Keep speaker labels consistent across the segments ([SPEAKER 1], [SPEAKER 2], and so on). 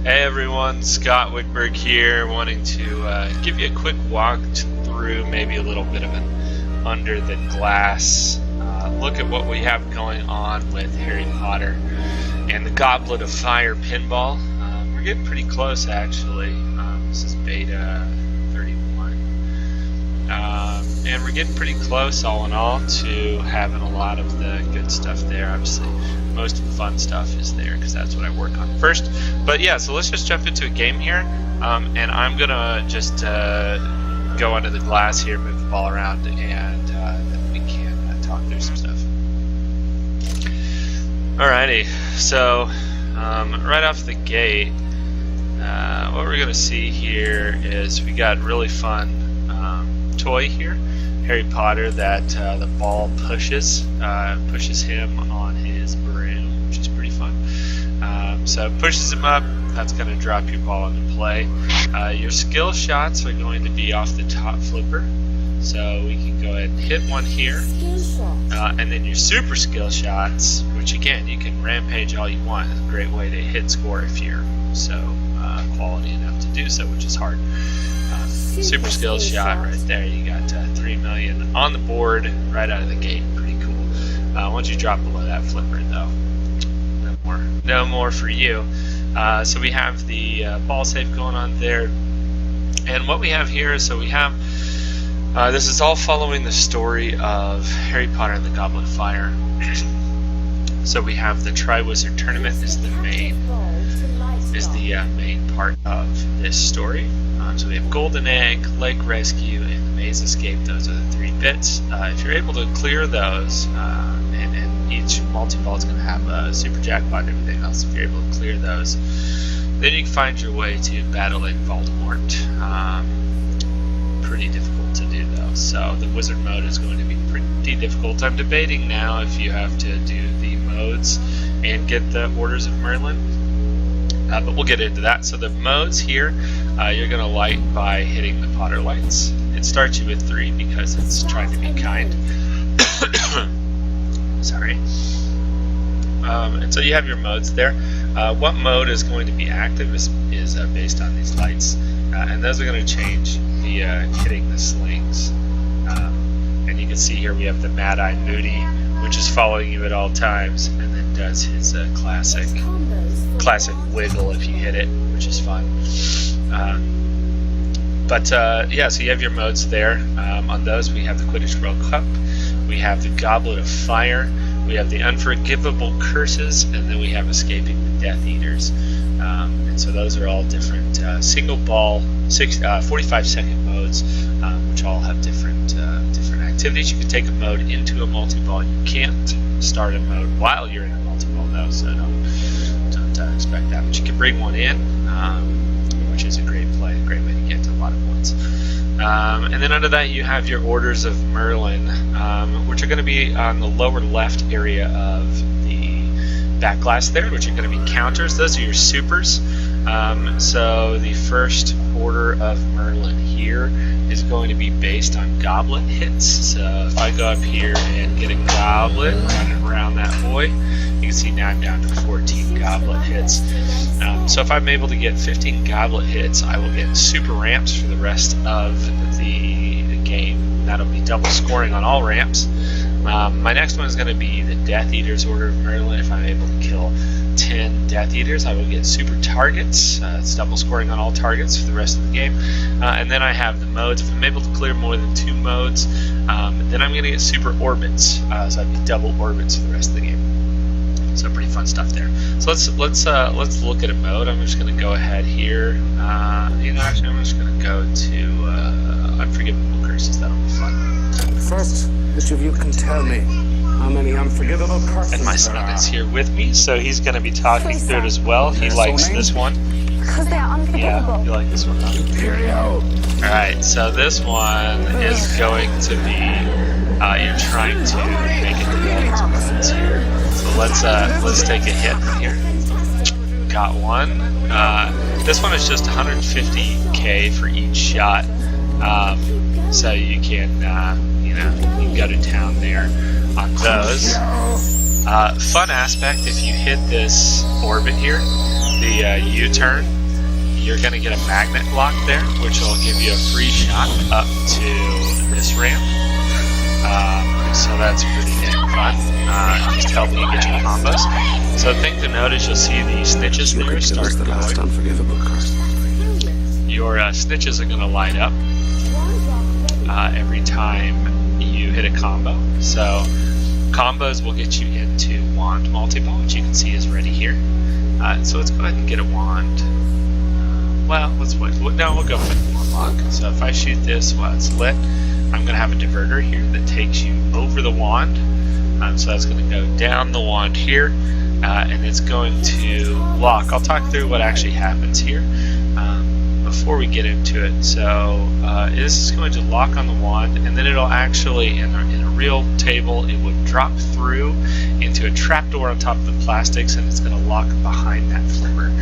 [SPEAKER 1] Hey everyone, Scott Wickberg here, wanting to give you a quick walk through maybe a little bit of an under the glass look at what we have going on with Harry Potter and the Goblet of Fire pinball. We're getting pretty close actually. This is beta 31. And we're getting pretty close all in all to having a lot of the good stuff there. Obviously most of the fun stuff is there because that's what I work on first. But yeah, so let's just jump into a game here, and I'm gonna just go under the glass here, move the ball around, and then we can talk through some stuff. Alrighty, so right off the gate, what we're gonna see here is we got really fun toy here, Harry Potter, that the ball pushes him on his broom, which is pretty fun. So it pushes him up, that's going to drop your ball into play. Your skill shots are going to be off the top flipper, so we can go ahead and hit one here. And then your super skill shots, which again, you can rampage all you want. It's a great way to hit score if you're so quality enough to do so, which is hard. Super skill shot right there. You got 3 million on the board right out of the gate. Pretty cool. Once you drop below that flipper, though, no more for you. So we have the ball save going on there, and what we have here is we have this is all following the story of Harry Potter and the Goblet of Fire. So we have the Triwizard Tournament is the main part of this story. So we have Golden Egg, Lake Rescue, and the Maze Escape. Those are the 3 bits. If you're able to clear those, and each multi-ball is going to have a super jackpot and everything else, if you're able to clear those, then you can find your way to battling Voldemort. Pretty difficult to do though. So the wizard mode is going to be pretty difficult. I'm debating now if you have to do the modes and get the Orders of Merlin. But we'll get into that. So the modes here, you're going to light by hitting the Potter lights. It starts you with 3 because it's trying to be kind. Sorry. And so you have your modes there. What mode is going to be active is based on these lights. And those are going to change the hitting the slings. And you can see here we have the Mad-Eye Moody, which is following you at all times, and then does his classic wiggle if you hit it, which is fun. Yeah, so you have your modes there. On those we have the Quidditch World Cup, we have the Goblet of Fire, we have the Unforgivable Curses, and then we have Escaping the Death Eaters. And so those are all different single ball 45-second modes, which all have different activities. You can take a mode into a multi-ball. You can't start a mode while you're in a multi-ball though, so don't expect that. But you can bring one in, which is a great way to get to a lot of points. And then under that you have your Orders of Merlin, which are going to be on the lower left area of the back glass there, which are going to be counters. Those are your supers. So the first Order of Merlin here is going to be based on goblet hits. So if I go up here and get a goblet, running around that boy, you can see now I'm down to 14 goblet hits. So if I'm able to get 15 goblet hits, I will get super ramps for the rest of the game. That'll be double scoring on all ramps. My next one is going to be the Death Eaters Order of Merlin. If I'm able to kill 10 Death Eaters, I will get super targets. It's double scoring on all targets for the rest of the game. And then I have the modes. If I'm able to clear more than 2 modes, then I'm going to get super orbits. So I'd be double orbits for the rest of the game. So pretty fun stuff there. So let's look at a mode. I'm just going to go ahead here. Actually, I'm just going to go to Unforgivable Curses. That'll be fun.
[SPEAKER 2] First, which of you can tell me how many unforgivable curses
[SPEAKER 1] and my son is here with me, so he's going to be talking through it as well. He likes this one.
[SPEAKER 3] Because they are unforgivable.
[SPEAKER 1] Yeah, you like this one, huh? Alright, so this one is going to be you're trying to make it to the modes here. So let's take a hit here. Got one. This one is just 150k for each shot. So you can you can go to town there on those. Fun aspect, if you hit this orbit here, the U-turn, you're going to get a magnet lock there, which will give you a free shot up to this ramp. So that's pretty damn fun. Just helping you get your combos. So the thing to note is you'll see the snitches there start
[SPEAKER 2] the last unforgivable curse.
[SPEAKER 1] Your snitches are going to light up every time you hit a combo. So combos will get you into wand multi-ball, which you can see is ready here. So let's go ahead and get a wand. Well, let's wait. No, we'll go with one lock. So if I shoot this while it's lit, I'm going to have a diverter here that takes you over the wand. So that's going to go down the wand here, and it's going to lock. I'll talk through what actually happens here before we get into it. So this is going to lock on the wand, and then it'll actually, in a real table, it would drop through into a trapdoor on top of the plastics, and it's going to lock behind that flipper.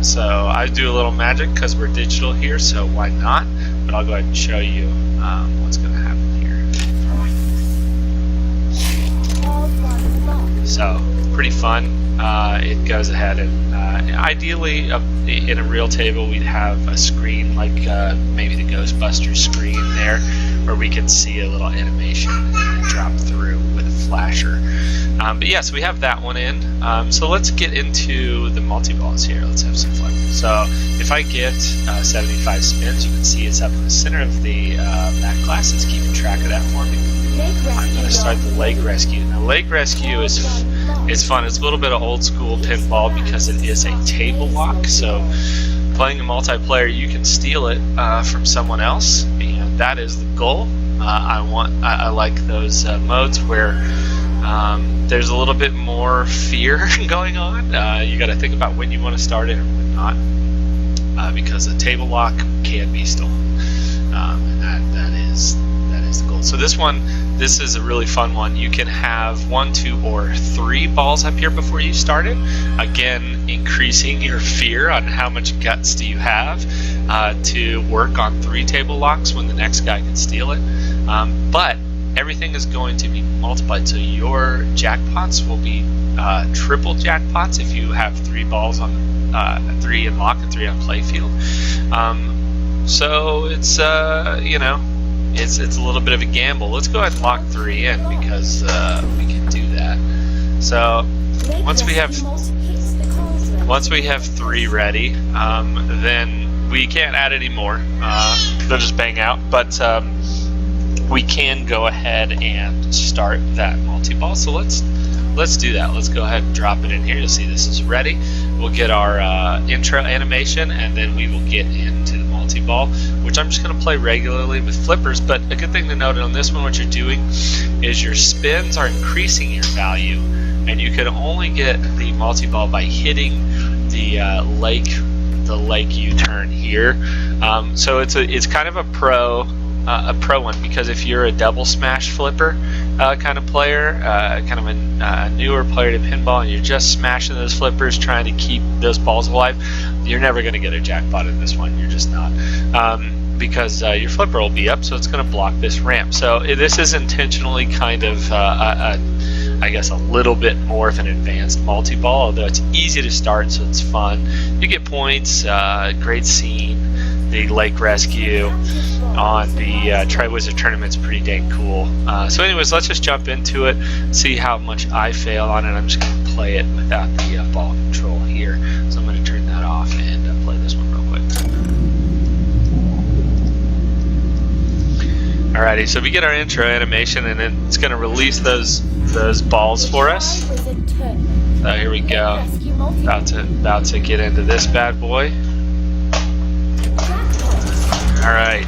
[SPEAKER 1] So I do a little magic because we're digital here, so why not? But I'll go ahead and show you what's going to happen here. So pretty fun. It goes ahead and ideally in a real table we'd have a screen like maybe the Ghostbusters screen there, where we can see a little animation and drop through with a flasher. But yes, we have that one in. So let's get into the multi-balls here. Let's have some fun. So if I get 75 spins, you can see it's up in the center of the back glass. It's keeping track of that for me. I'm going to start the leg rescue. Now, leg rescue is fun. It's a little bit of old school pinball because it is a table lock. So playing a multiplayer, you can steal it from someone else, and that is the goal. I like those modes where there's a little bit more fear going on. You got to think about when you want to start it and when not, because a table lock can be stolen, and that is the goal. So this is a really fun one. You can have 1, 2, or 3 balls up here before you start it. Again, increasing your fear on how much guts do you have to work on 3 table locks when the next guy can steal it. But everything is going to be multiplied, so your jackpots will be triple jackpots if you have 3 balls on 3 in lock and 3 on playfield. So it's it's a little bit of a gamble. Let's go ahead and lock 3 in because we can do that. So once we have 3 ready, then we can't add any more. They'll just bang out, but we can go ahead and start that multi-ball. So let's do that. Let's go ahead and drop it in here. You'll see this is ready. We'll get our intro animation, and then we will get into the multi-ball, which I'm just going to play regularly with flippers. But a good thing to note on this one, what you're doing is your spins are increasing your value, and you can only get the multi-ball by hitting the lake U-turn here. So it's kind of a pro one, because if you're a double smash flipper kind of player, kind of a newer player to pinball, and you're just smashing those flippers trying to keep those balls alive, you're never going to get a jackpot in this one. You're just not, because your flipper will be up, so it's going to block this ramp. So this is intentionally kind of I guess a little bit more of an advanced multi-ball, although it's easy to start, so it's fun. You get points, great scene. The lake rescue on the Triwizard Tournament's pretty dang cool. So anyways, let's just jump into it, see how much I fail on it. I'm just going to play it without the ball control here. So I'm going to turn that off and play this one real quick. Alrighty, so we get our intro animation, and then it's going to release those balls for us. So here we go. About to get into this bad boy. Alright,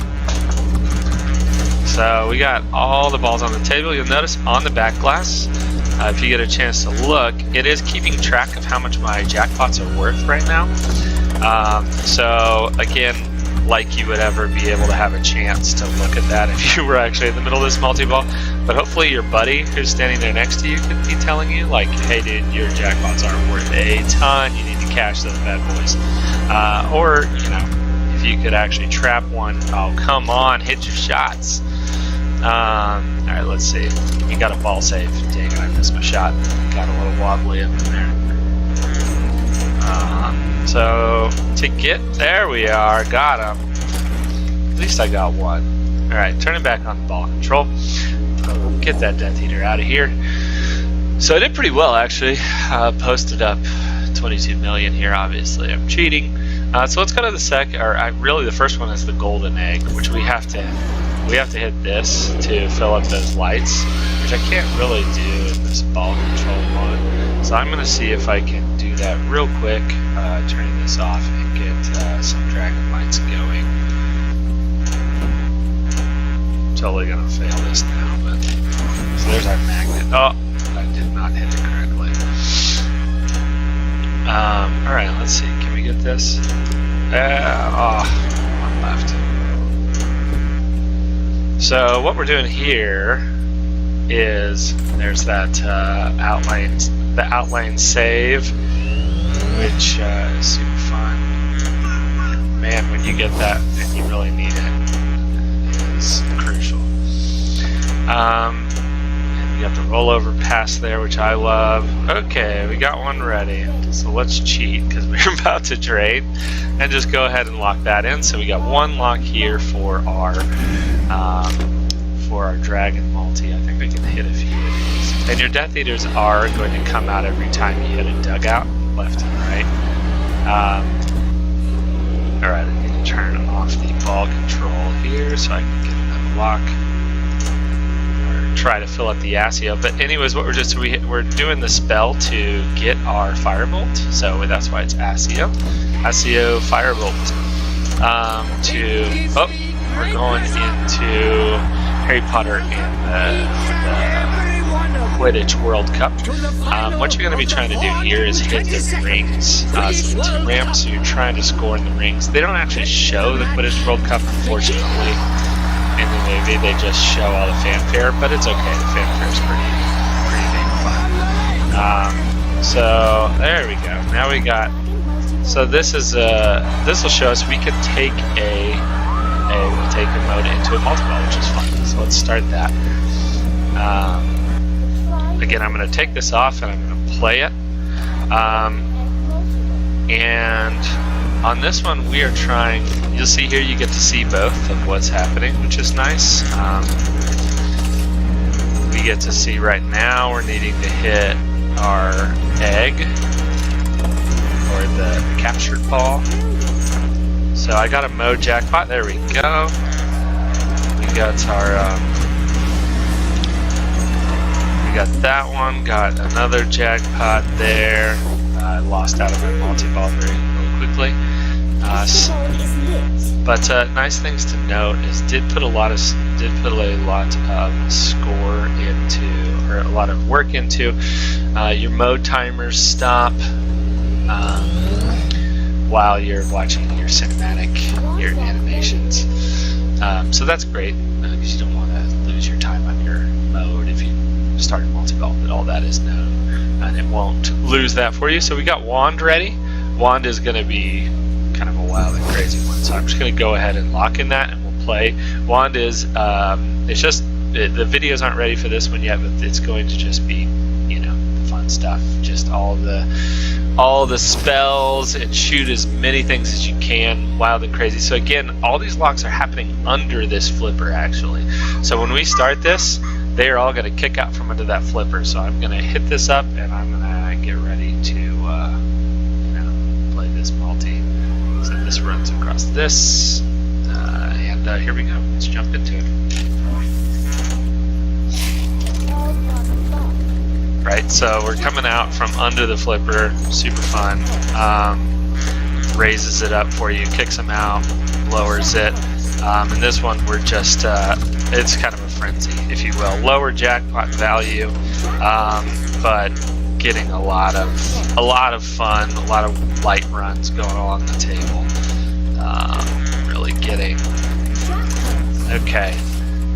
[SPEAKER 1] so we got all the balls on the table. You'll notice on the back glass, if you get a chance to look, it is keeping track of how much my jackpots are worth right now. So again, like you would ever be able to have a chance to look at that if you were actually in the middle of this multi-ball. But hopefully your buddy who's standing there next to you could be telling you, like, hey dude, your jackpots are worth a ton, you need to cash those bad boys. Or, you could actually trap one. Oh, come on, hit your shots. Alright, let's see. You got a ball save. Dang it, I missed my shot. Got a little wobbly up in there. So to get... There we are. Got him. At least I got one. Alright, turning back on the ball control. Get that Death Eater out of here. So I did pretty well, actually. Posted up 22 million here, obviously. I'm cheating. So let's go to the really the first one is the golden egg, which we have to hit this to fill up those lights, which I can't really do in this ball control one. So I'm gonna see if I can do that real quick, turning this off and get some dragon lights going. Totally gonna fail this now, but so there's our magnet. Oh, I did not hit it correctly. Alright, let's see. Can we get this? One left. So what we're doing here is there's that the outline save, which is super fun. Man, when you get that and you really need it, is crucial. And we got the rollover pass there, which I love. Okay, we got one ready. So let's cheat because we're about to trade, and just go ahead and lock that in. So we got one lock here for our dragon multi. I think we can hit a few of these. And your Death Eaters are going to come out every time you hit a dugout, left and right. Alright, I need to turn off the ball control here so I can get another lock. Or try to fill up the Accio. But anyways, what we're doing the spell to get our Firebolt. So that's why it's Accio. Accio Firebolt. We're going into Harry Potter and the Quidditch World Cup. What you're going to be trying to do here is hit the rings. So the 2 ramps, so you're trying to score in the rings. They don't actually show the Quidditch World Cup, unfortunately. In the movie, they just show all the fanfare, but it's okay. The fanfare is pretty dang fun. So there we go. Now we got. So this will show us we can take a mode into a multi-ball, which is fun. So let's start that. Again, I'm going to take this off and I'm going to play it. And on this one, we are trying. You'll see here, you get to see both of what's happening, which is nice. We get to see right now we're needing to hit our egg or the captured ball. So I got a mode jackpot. There we go. We got our. We got that one. Got another jackpot there. I lost out of my multi-ball very quickly. But nice things to note is did put a lot of score into, or a lot of work into. Your mode timers stop while you're watching your cinematic, your animations. So that's great because you don't want to lose your time on your mode if you start a multi-ball, but all that is known and it won't lose that for you. So we got Wand ready. Wand is going to be kind of a wild and crazy one, so I'm just going to go ahead and lock in that and we'll play. Wand is it's just the videos aren't ready for this one yet, but it's going to just be, you know, the fun stuff, just all the spells and shoot as many things as you can, wild and crazy. So again, all these locks are happening under this flipper actually. So when we start this, they are all going to kick out from under that flipper. So I'm going to hit this up and I'm going to get ready to play this multi. So this runs across this, and here we go. Let's jump into it. Right, so we're coming out from under the flipper, super fun. Raises it up for you, kicks them out, lowers it. And this one we're just, it's kind of a frenzy, if you will. Lower jackpot value, but getting a lot of fun, a lot of light runs going along the table. Really getting. Okay,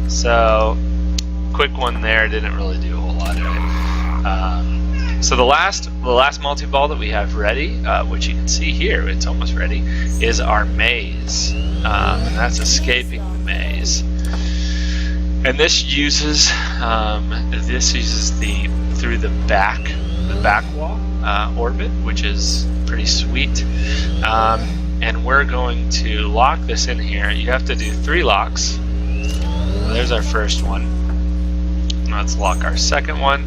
[SPEAKER 1] so quick one there, didn't really do a whole lot of it. So the last multi-ball that we have ready, which you can see here, it's almost ready, is our maze, and that's escaping the maze. And this uses the through the back wall orbit, which is pretty sweet. And and we're going to lock this in here. You have to do 3 locks. Well, there's our first one. Let's lock our second one,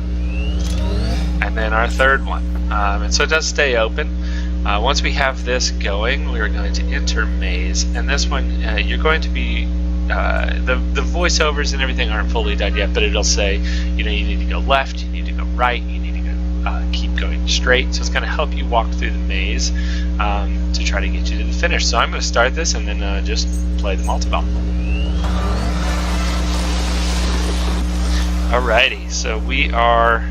[SPEAKER 1] and then our third one. And so it does stay open. Once we have this going, we are going to enter maze, and this one you're going to be the voiceovers and everything aren't fully done yet, but it'll say, you know, you need to go left, you need to go right, you need to go, keep going straight. So it's going to help you walk through the maze to try to get you to the finish. So I'm going to start this and then just play the multi-ball. Alrighty, so we are,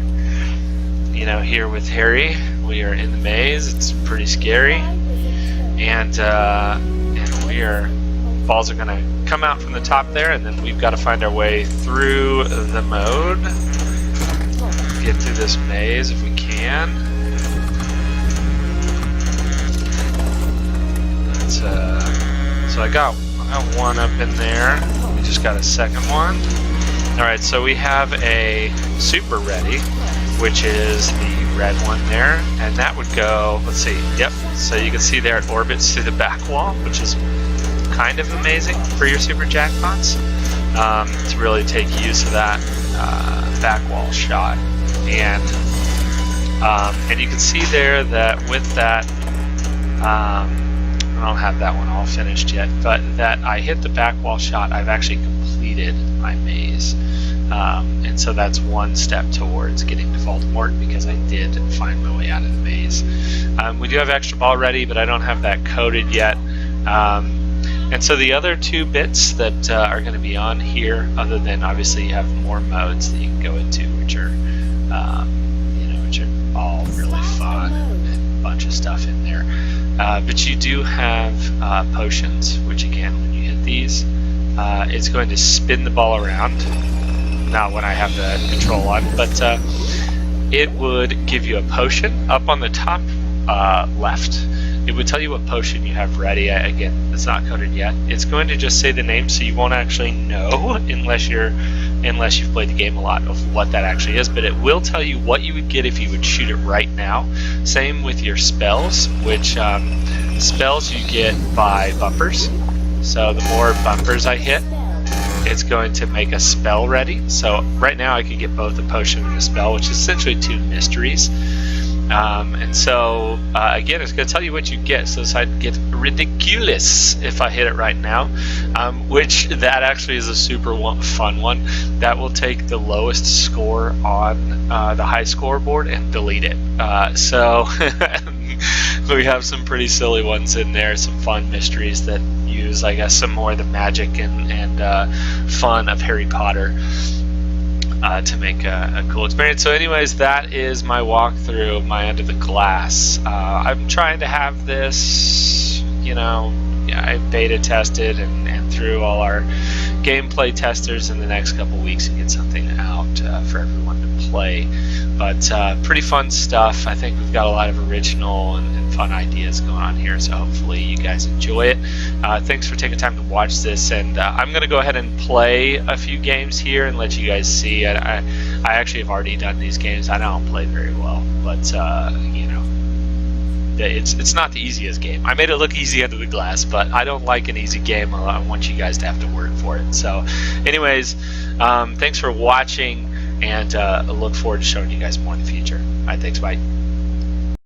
[SPEAKER 1] you know, here with Harry. We are in the maze. It's pretty scary, and we are. Balls are going to come out from the top there, and then we've got to find our way through the mode. Get through this maze if we can. So I got one up in there. We just got a second one. Alright, so we have a super ready, which is the red one there, and that would go, let's see, yep, so you can see there it orbits through the back wall, which is kind of amazing for your super jackpots, to really take use of that back wall shot. And you can see there that with that, I don't have that one all finished yet, but that I hit the back wall shot, I've actually completed my maze. And so that's one step towards getting to Voldemort, because I did find my way out of the maze. We do have extra ball ready, but I don't have that coded yet. And so the other 2 bits that are going to be on here, other than obviously you have more modes that you can go into, which are, you know, which are all really fun and a bunch of stuff in there. But you do have potions, which again, when you hit these, it's going to spin the ball around. Not when I have the control on, but it would give you a potion up on the top left. It would tell you what potion you have ready. Again, it's not coded yet. It's going to just say the name, so you won't actually know unless you've played the game a lot of what that actually is. But it will tell you what you would get if you would shoot it right now. Same with your spells, which spells you get by bumpers. So the more bumpers I hit, it's going to make a spell ready. So right now I could get both a potion and a spell, which is essentially 2 mysteries. And so again, it's going to tell you what you get. So I'd get ridiculous if I hit it right now, which that actually is a super fun one. That will take the lowest score on the high scoreboard and delete it. So we have some pretty silly ones in there, some fun mysteries that use, I guess, some more of the magic and fun of Harry Potter to make a cool experience. So anyways, that is my walkthrough, my Under the Glass. I'm trying to have this, you know, I beta tested and through all our gameplay testers in the next couple weeks and get something out for everyone to play. But pretty fun stuff. I think we've got a lot of original and fun ideas going on here, so hopefully you guys enjoy it. Thanks for taking time to watch this, and I'm going to go ahead and play a few games here and let you guys see. I actually have already done these games. I don't play very well, but you know, it's not the easiest game. I made it look easy Under the Glass, but I don't like an easy game. I want you guys to have to work for it. So anyways, thanks for watching, and I look forward to showing you guys more in the future. All right, thanks, bye.